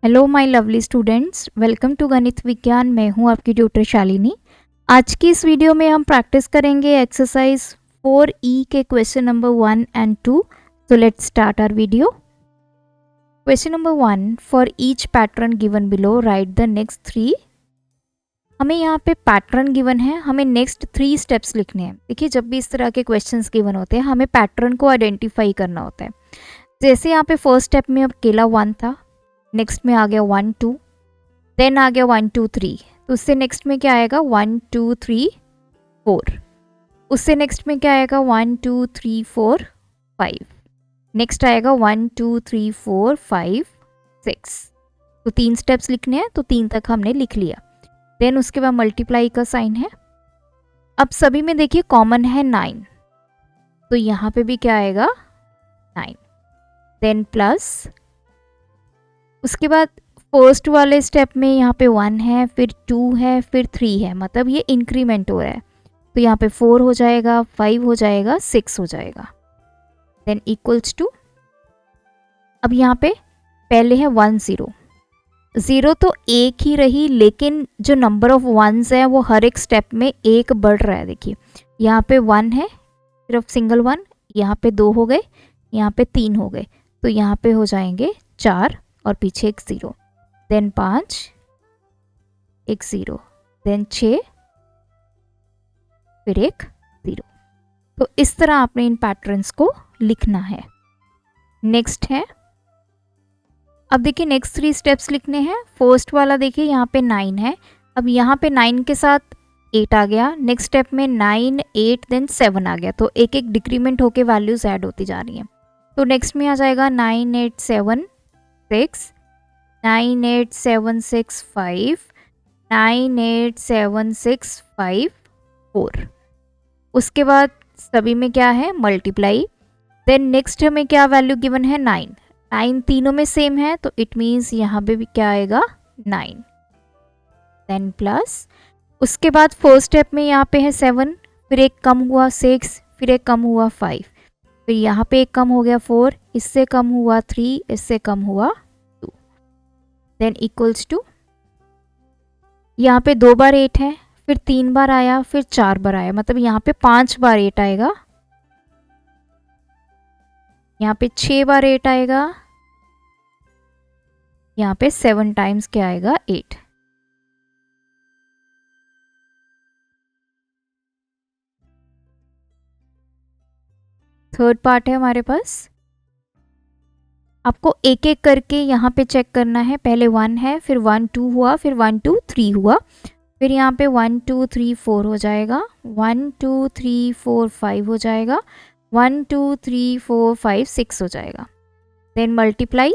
Hello my lovely students, welcome to Ganit Vigyan. मैं हूं आपकी ट्यूटर शालिनी। आज की इस वीडियो में हम प्रैक्टिस करेंगे एक्सरसाइज 4E के question number 1 and 2। So let's start our video. Question number 1, for each pattern given below write the next 3। हमें यहाँ पे पैटर्न गिवन है, हमें नेक्स्ट 3 स्टेप्स लिखने हैं। देखिए, जब भी इस तरह के क्वेश्चंस गिवन होते हैं हमें पैटर्न को आइडेंटिफाई करना होता है। जैसे यहाँ पे फर्स्ट स्टेप में अब अकेला 1 था, नेक्स्ट में आ गया 1 2, देन आ गया 1 2 3। तो उससे नेक्स्ट में क्या आएगा 1 2 3 4। उससे नेक्स्ट में क्या आएगा 1 2 3 4 5। नेक्स्ट आएगा 1 2 3 4 5 6। तो 3 स्टेप्स लिखने हैं, तो 3 तक हमने लिख लिया। देन उसके बाद मल्टीप्लाई का साइन है। अब सभी में देखिए कॉमन है 9, तो यहाँ पे भी क्या आएगा 9। देन प्लस, उसके बाद फर्स्ट वाले स्टेप में यहाँ पे 1 है, फिर 2 है, फिर 3 है, मतलब ये इंक्रीमेंट हो रहा है। तो यहाँ पे 4 हो जाएगा, 5 हो जाएगा, 6 हो जाएगा। देन इक्वल्स टू, अब यहाँ पे पहले है 1 0। 0 तो एक ही रही, लेकिन जो नंबर ऑफ वंस है वो हर एक स्टेप में एक बढ़ रहा है। देखिए यहाँ पे 1 है, सिर्फ सिंगल 1, यहाँ पे 2 हो गए, यहाँ पे 3 हो गए, तो यहाँ पे हो जाएंगे 4 और पीछे एक 0। देन 5, एक 0, देन 6, फिर एक 0। तो इस तरह आपने इन पैटर्न्स को लिखना है। नेक्स्ट है, अब देखिए नेक्स्ट 3 स्टेप्स लिखने हैं। फर्स्ट वाला देखिए यहाँ पे 9 है, अब यहाँ पे 9 के साथ 8 आ गया। नेक्स्ट स्टेप में 9 8 देन 7 आ गया, तो एक एक डिक्रीमेंट होके वैल्यूज ऐड होती जा रही हैं। तो नेक्स्ट में आ जाएगा 9 8 7 6, 9 8 7 6 5, 9 8 7 6 5 4। उसके बाद सभी में क्या है मल्टीप्लाई। देन नेक्स्ट हमें क्या वैल्यू गिवन है 9। 9 तीनों में सेम है, तो इट मीन्स यहाँ पे भी क्या आएगा 9। देन प्लस, उसके बाद फर्स्ट स्टेप में यहाँ पे है 7, फिर एक कम हुआ 6, फिर एक कम हुआ 5, फिर यहाँ पे एक कम हो गया 4, इससे कम हुआ 3, इससे कम हुआ 2। देन इक्वल्स टू, यहाँ पे 2 बार 8 है, फिर 3 बार आया, फिर 4 बार आया, मतलब यहाँ पे 5 बार 8 आएगा। यहाँ पे 6 बार 8 आएगा, यहाँ पे 7 टाइम्स क्या आएगा 8। थर्ड पार्ट है हमारे पास, आपको एक एक करके यहाँ पे चेक करना है। पहले 1 है, फिर 1 2 हुआ, फिर 1 2 3 हुआ, फिर यहाँ पे 1 2 3 4 हो जाएगा, 1 2 3 4 5 हो जाएगा, 1 2 3 4 5 6 हो जाएगा। देन मल्टीप्लाई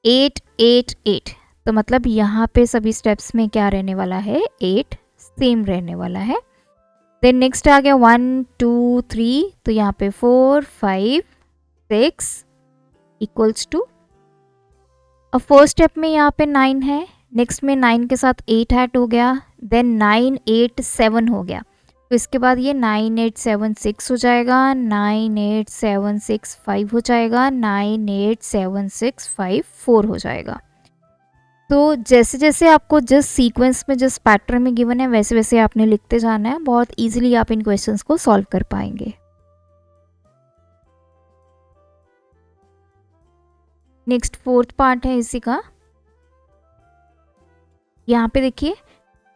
8 8 8, तो मतलब यहाँ पे सभी स्टेप्स में क्या रहने वाला है 8 सेम रहने वाला है। देन नेक्स्ट आ गया 1 2 3, तो यहाँ पे 4 5 6 इक्वल्स टू, अब फर्स्ट स्टेप में यहाँ पे 9 है, नेक्स्ट में 9 के साथ 8 ऐड हो गया, देन 9 8 7 हो गया, तो इसके बाद ये 9 8 7 6 हो जाएगा, 9 8 7 6 5 हो जाएगा, 9 8 7 6 5 4 हो जाएगा। तो जैसे जैसे आपको जिस सीक्वेंस में जिस पैटर्न में गिवन है वैसे वैसे आपने लिखते जाना है, बहुत इजीली आप इन क्वेश्चंस को सॉल्व कर पाएंगे। नेक्स्ट फोर्थ पार्ट है इसी का। यहाँ पे देखिए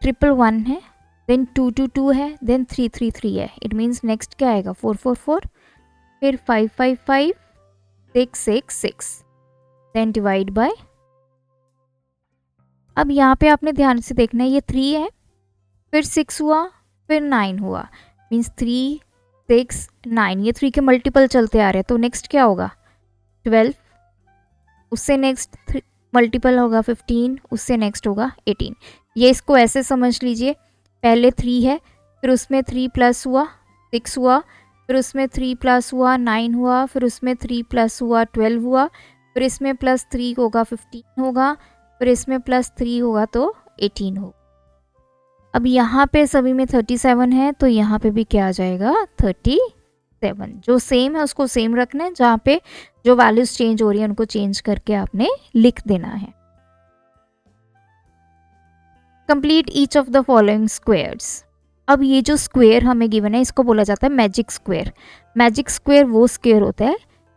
111 है, देन 222 है, देन 333 है, इट मीन्स नेक्स्ट क्या आएगा 444, फिर 555 666, देन डिवाइड बाय। अब यहाँ पे आपने ध्यान से देखना है, ये 3 है, फिर 6 हुआ, फिर 9 हुआ, मीन्स 3 6 9, ये 3 के मल्टीपल चलते आ रहे हैं, तो नेक्स्ट क्या होगा 12, उससे नेक्स्ट मल्टीपल होगा 15, उससे नेक्स्ट होगा 18। ये इसको ऐसे समझ लीजिए, पहले 3 है, फिर उसमें 3 प्लस हुआ 6 हुआ, फिर उसमें 3 प्लस हुआ 9 हुआ, फिर उसमें 3 प्लस हुआ 12 हुआ, फिर इसमें प्लस 3 होगा 15 होगा, फिर इसमें प्लस 3 होगा तो 18 होगा। अब यहाँ पे सभी में 37 है, तो यहाँ पे भी क्या आ जाएगा 37। 7, जो सेम है उसको सेम रखना है, जहाँ पे जो वैल्यूज चेंज हो रही है उनको चेंज करके आपने लिख देना है। Complete each of the following squares. अब ये जो स्क्वेयर हमें गिवन है इसको बोला जाता है मैजिक स्क्वेयर। मैजिक स्क्वेयर वो स्क्वेयर होता है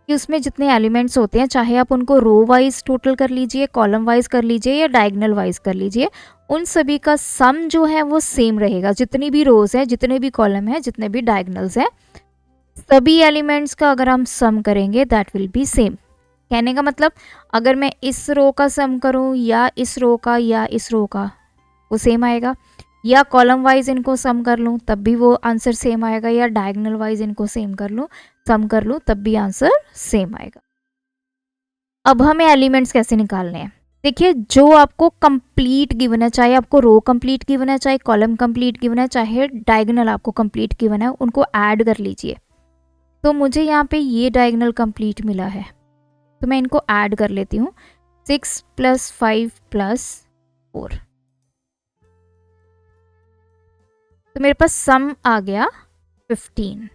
कि उसमें जितने एलिमेंट्स होते हैं, चाहे आप उनको रो वाइज टोटल कर लीजिए, कॉलम वाइज कर लीजिए या डायगोनल वाइज कर लीजिए, उन सभी का सम जो है वो सेम रहेगा। जितनी भी रोज है, जितने भी कॉलम है, जितने भी डायगोनल्स हैं, सभी एलिमेंट्स का अगर हम सम करेंगे दैट विल बी सेम। कहने का मतलब अगर मैं इस रो का सम करूं या इस रो का या इस रो का, वो सेम आएगा, या कॉलम वाइज इनको सम कर लूँ तब भी वो आंसर सेम आएगा, या डायगोनल वाइज इनको सेम कर लूँ, सम कर लूँ तब भी आंसर सेम आएगा। अब हमें एलिमेंट्स कैसे निकालने हैं? देखिए, जो आपको कंप्लीट गिवन है, चाहे आपको रो कंप्लीट गिवन है, चाहे कॉलम कंप्लीट गिवन है, चाहे डायगोनल आपको कंप्लीट गिवन है, उनको ऐड कर लीजिए। तो मुझे यहाँ पे ये डायगोनल कंप्लीट मिला है, तो मैं इनको ऐड कर लेती हूँ। 6 + 5 + 4, तो मेरे पास सम आ गया 15।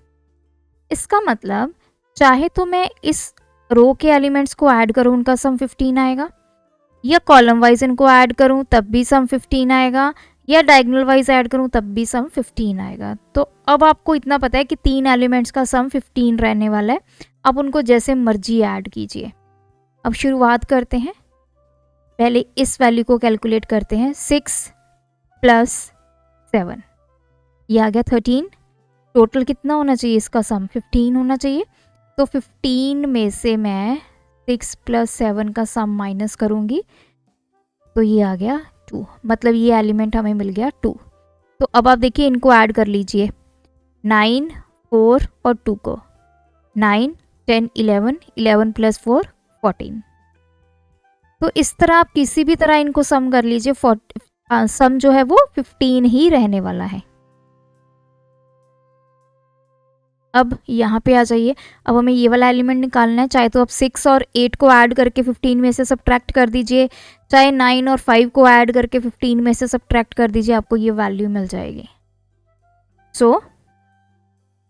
इसका मतलब चाहे तो मैं इस रो के एलिमेंट्स को ऐड करूं, उनका सम 15 आएगा, या कॉलम वाइज इनको ऐड करूं तब भी सम 15 आएगा, या डायगोनल वाइज ऐड करूं तब भी सम 15 आएगा। तो अब आपको इतना पता है कि 3 एलिमेंट्स का सम 15 रहने वाला है। अब उनको जैसे मर्जी ऐड कीजिए। अब शुरुआत करते हैं, पहले इस वैल्यू को कैलकुलेट करते हैं। 6 + 7, ये आ गया 13। टोटल कितना होना चाहिए इसका सम? 15 होना चाहिए। तो 15 में से मैं 6 + 7 का सम माइनस करूँगी, तो ये आ गया 2, मतलब ये एलिमेंट हमें मिल गया 2। तो अब आप देखिए, इनको ऐड कर लीजिए, 9, 4 और 2 को, 9, 10, 11, 11 + 4 14। तो इस तरह आप किसी भी तरह इनको सम कर लीजिए, सम जो है वो 15 ही रहने वाला है। अब यहाँ पे आ जाइए, अब हमें ये वाला एलिमेंट निकालना है। चाहे तो आप 6 और 8 को ऐड करके 15 में से सब्ट्रैक्ट कर दीजिए, चाहे 9 और 5 को ऐड करके 15 में से सब्ट्रैक्ट कर दीजिए, आपको ये वैल्यू मिल जाएगी। सो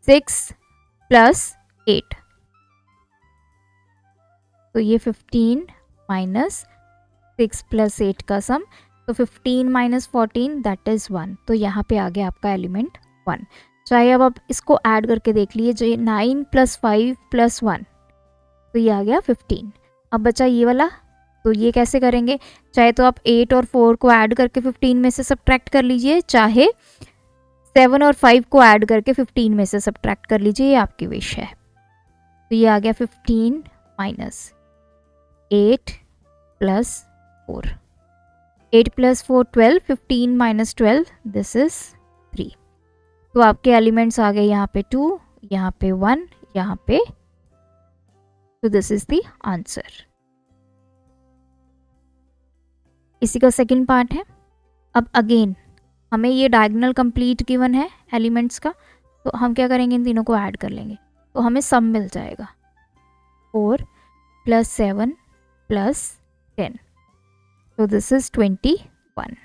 6 + 8, तो ये 15 - 6 + 8 का सम, तो 15 - 14 दैट इज़ 1। तो यहाँ पे आ गया आपका एलिमेंट 1। चाहे अब आप इसको ऐड करके देख लीजिए, 9 + 5 + 1, तो ये आ गया 15। अब बचा ये वाला, तो ये कैसे करेंगे? चाहे तो आप 8 और 4 को ऐड करके 15 में से सब्ट्रैक्ट कर लीजिए, चाहे 7 और 5 को ऐड करके 15 में से सब्ट्रैक्ट कर लीजिए, ये आपकी विश है। तो ये आ गया 15 - 8 + 4, 8 + 4 12, 15 - 12 दिस इज 3। तो आपके एलिमेंट्स आ गए यहाँ पे 2, यहाँ पे 1, यहाँ पे, तो दिस इज द आंसर। इसी का सेकंड पार्ट है। अब अगेन हमें ये डायगोनल कंप्लीट गिवन है एलिमेंट्स का, तो हम क्या करेंगे, इन तीनों को ऐड कर लेंगे, तो हमें सम मिल जाएगा 4 + 7 + 10, तो दिस इज 21।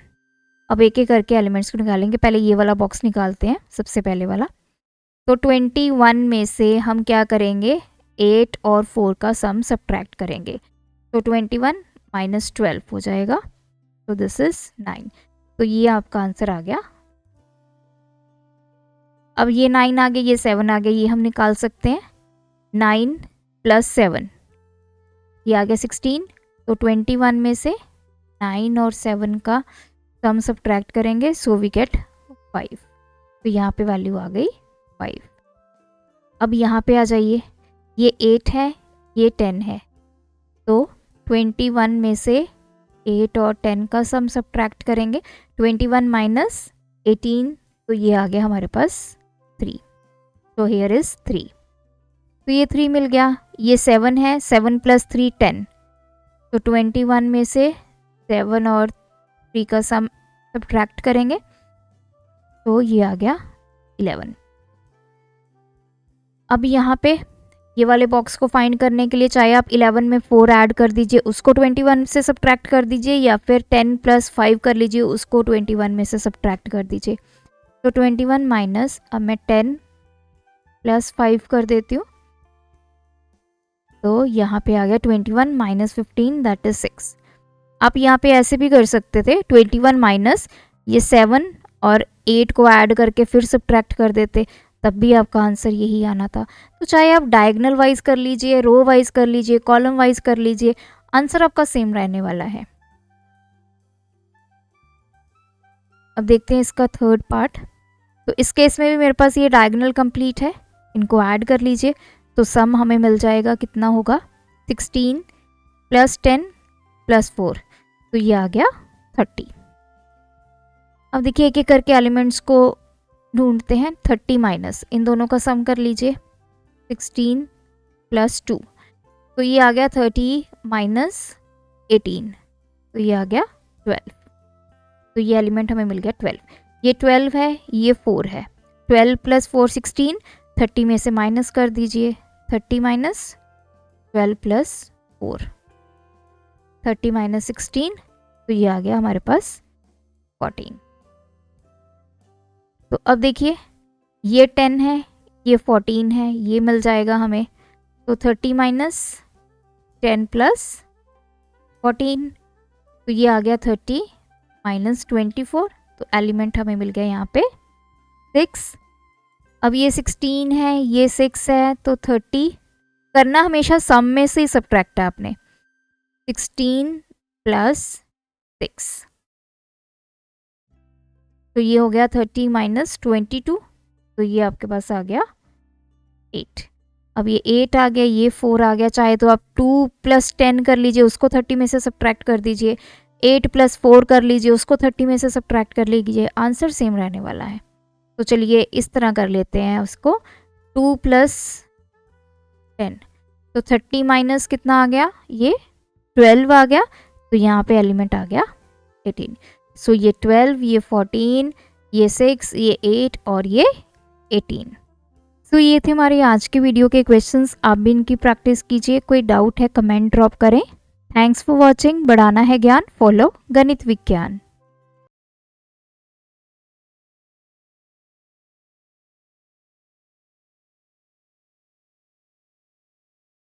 अब एक एक करके एलिमेंट्स को निकालेंगे। पहले ये वाला बॉक्स निकालते हैं, सबसे पहले वाला। तो 21 में से हम क्या करेंगे, 8 और 4 का सम सब्ट्रैक्ट करेंगे, तो 21 - 12 हो जाएगा, तो दिस इज 9। तो ये आपका आंसर आ गया। अब ये 9 आ गया, ये 7 आ गया, ये हम निकाल सकते हैं। 9 + 7, ये आ गया 16। तो 21 में से 9 और 7 का सम सब्ट्रैक्ट करेंगे, सो वी गेट 5। तो यहाँ पे वैल्यू आ गई 5। अब यहाँ पे आ जाइए, ये 8 है, ये 10 है, तो 21 में से 8 और 10 का सम सब्ट्रैक्ट करेंगे, 21 - 18, तो ये आ गया हमारे पास 3। तो हियर इज 3, तो ये 3 मिल गया। ये 7 है, 7 + 3 10, तो 21 में से 7 और 3 का सम सब्ट्रैक्ट करेंगे, तो ये आ गया 11। अब यहाँ पे ये वाले बॉक्स को फाइंड करने के लिए चाहे आप 11 में 4 ऐड कर दीजिए, उसको 21 से सब्ट्रैक्ट कर दीजिए, या फिर 10 + 5 कर लीजिए, उसको 21 में से सब्ट्रैक्ट कर दीजिए। तो 21 - अब मैं 10 प्लस 5 कर देती हूँ, तो यहाँ पे आ गया 21 माइनस 15 दैट इज 6। आप यहाँ पे ऐसे भी कर सकते थे, 21 माइनस ये 7 और 8 को ऐड करके फिर सब्ट्रैक्ट कर देते, तब भी आपका आंसर यही आना था। तो चाहे आप डायगोनल वाइज कर लीजिए, रो वाइज कर लीजिए, कॉलम वाइज कर लीजिए, आंसर आपका सेम रहने वाला है। अब देखते हैं इसका थर्ड पार्ट। तो इस केस में भी मेरे पास ये डायगोनल कंप्लीट है, इनको ऐड कर लीजिए तो सम हमें मिल जाएगा, कितना होगा 16 प्लस 10 प्लस 4, तो ये आ गया 30। अब देखिए एक एक करके एलिमेंट्स को ढूंढते हैं। 30 माइनस इन दोनों का सम कर लीजिए, 16 प्लस 2, तो ये आ गया 30 माइनस 18, तो ये आ गया 12। तो ये एलिमेंट हमें मिल गया 12। ये 12 है, ये 4 है। 12 प्लस 4 16, 30 में से माइनस कर दीजिए, 30 माइनस 12 प्लस 4, 30 माइनस 16, तो ये आ गया हमारे पास 14। तो अब देखिए ये 10 है, ये 14 है, ये मिल जाएगा हमें। तो 30 माइनस 10 प्लस 14, तो ये आ गया 30 माइनस 24, तो एलिमेंट हमें मिल गया यहाँ पे 6। अब ये 16 है, ये 6 है, तो 30 करना हमेशा सम में से ही सब्ट्रैक्ट है आपने, 16 प्लस 6, तो ये हो गया 30 माइनस 22, तो ये आपके पास आ गया 8। अब ये 8 आ गया, ये 4 आ गया, चाहे तो आप 2 प्लस 10 कर लीजिए, उसको 30 में से सब्ट्रैक्ट कर दीजिए, 8 प्लस 4 कर लीजिए, उसको 30 में से सब्ट्रैक्ट कर लीजिए, आंसर सेम रहने वाला है। तो चलिए इस तरह कर लेते हैं उसको, 2 प्लस 10, तो 30 माइनस कितना आ गया, ये 12 आ गया, तो यहाँ पे एलिमेंट आ गया 18। सो ये 12, ये 14, ये 6, ये 8 और ये 18। सो ये थे हमारे आज के वीडियो के क्वेश्चंस। आप भी इनकी प्रैक्टिस कीजिए, कोई डाउट है कमेंट ड्रॉप करें। Thanks for watching. बढ़ाना है ज्ञान, फॉलो गणित विज्ञान।